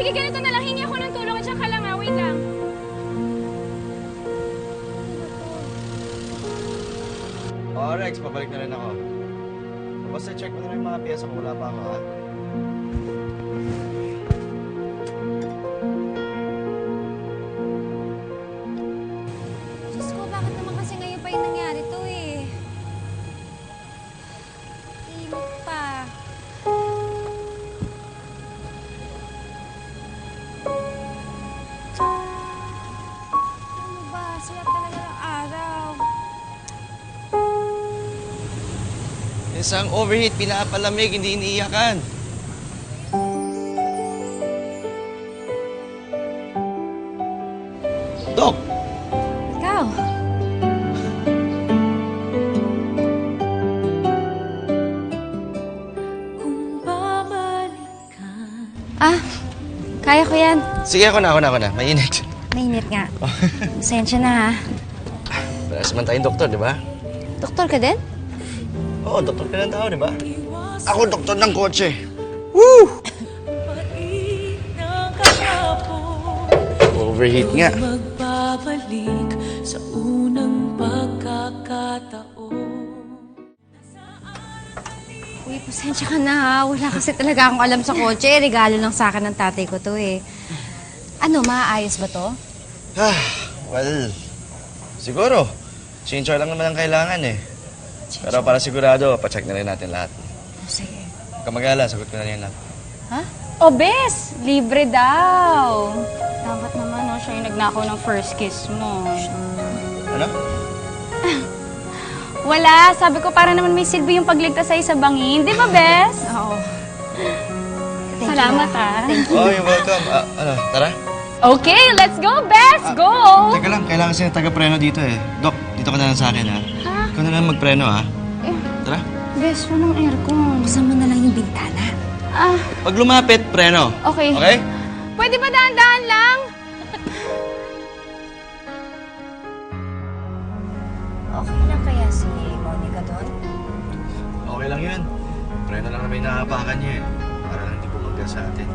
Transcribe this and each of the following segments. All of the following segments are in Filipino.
sige, ganito na lang. Hingi ako ng tulong at saka lang, ha? Wait lang. Oo, Rex, pabalik na rin ako. Basta check mo na rin yung mga piyesa kung wala pa ako, ha? Diyos ko, bakit naman kasi ngayon pa yung nangyari to eh? Init pa. Ano ba? Siyak talaga ng araw. Isang overheat, pinapalamig, hindi iniiyakan. Dok! Ikaw? Ah, kaya ko yan. Sige, ako na. Mainit. Mainit nga. Pasensya na ha. Para naman tayong doktor, di ba? Doktor ka din? Oo, doktor ka ng tao, di ba? Ako doktor ng kotse. Woo! Overheat nga. Magbabalik sa unang pagkakataon. Uy, pasensya ka na ha. Wala kasi talaga akong alam sa kotse. Regalo lang sa akin ng tatay ko to eh. Ano, maayos ba to? Well, siguro. Change oil lang naman ang kailangan eh. Pero para sigurado, pacheck na rin natin lahat. Sige. Huwag ka mag-alala, sagot ko na rin lahat. Ha? O, Bes! Libre daw. Dapat naman, no? Siya yung nagnakaw ng first kiss mo. Ano? Wala. Sabi ko, para naman may silbi yung pagligtas sa'yo sa bangin. Di ba, Bes? Oo. Salamat, ha? Oh, you're welcome. Tara. Okay, let's go, Bes! Go! Teka lang, kailangan kasi ng taga-preno dito eh. Dok, dito ka na lang sa akin ha. Ikaw na lang magpreno ha. Tara. Bes, walang aircon. Buksan mo na lang yung bintana. Pag lumapit, preno. Okay. Okay? Pwede ba dahan-dahan lang? Okay lang kaya si Monica doon? Okay lang yun. Preno lang naman yung nakapakan niya eh. Para lang hindi bumangga sa atin.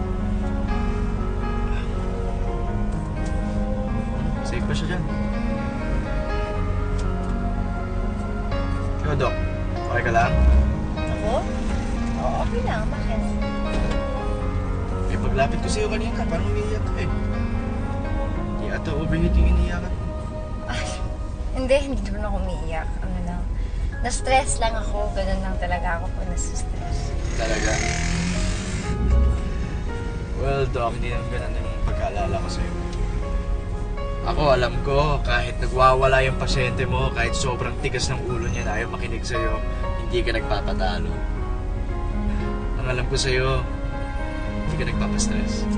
Safe pa siya dyan. Ikaw, Dok. Okay ka lang? Ako? Oo, okay lang. Bakit? Eh, paglapit ko sa'yo kanina, parang umiiyak ka eh. Hindi ata overheat yung iniiyakan. Hindi naman ako umiiyak. Ano lang. Na-stress lang ako. Ganun lang talaga ako pag nasa-stress. Talaga? Well, Doc, hindi naman ganun yung pagkaalala ko sa'yo. Ako, alam ko, kahit nagwawala yung pasyente mo, kahit sobrang tigas ng ulo niya na ayaw makinig sa'yo, hindi ka nagpapatalo. Ang alam ko sa'yo, hindi ka nagpapastress.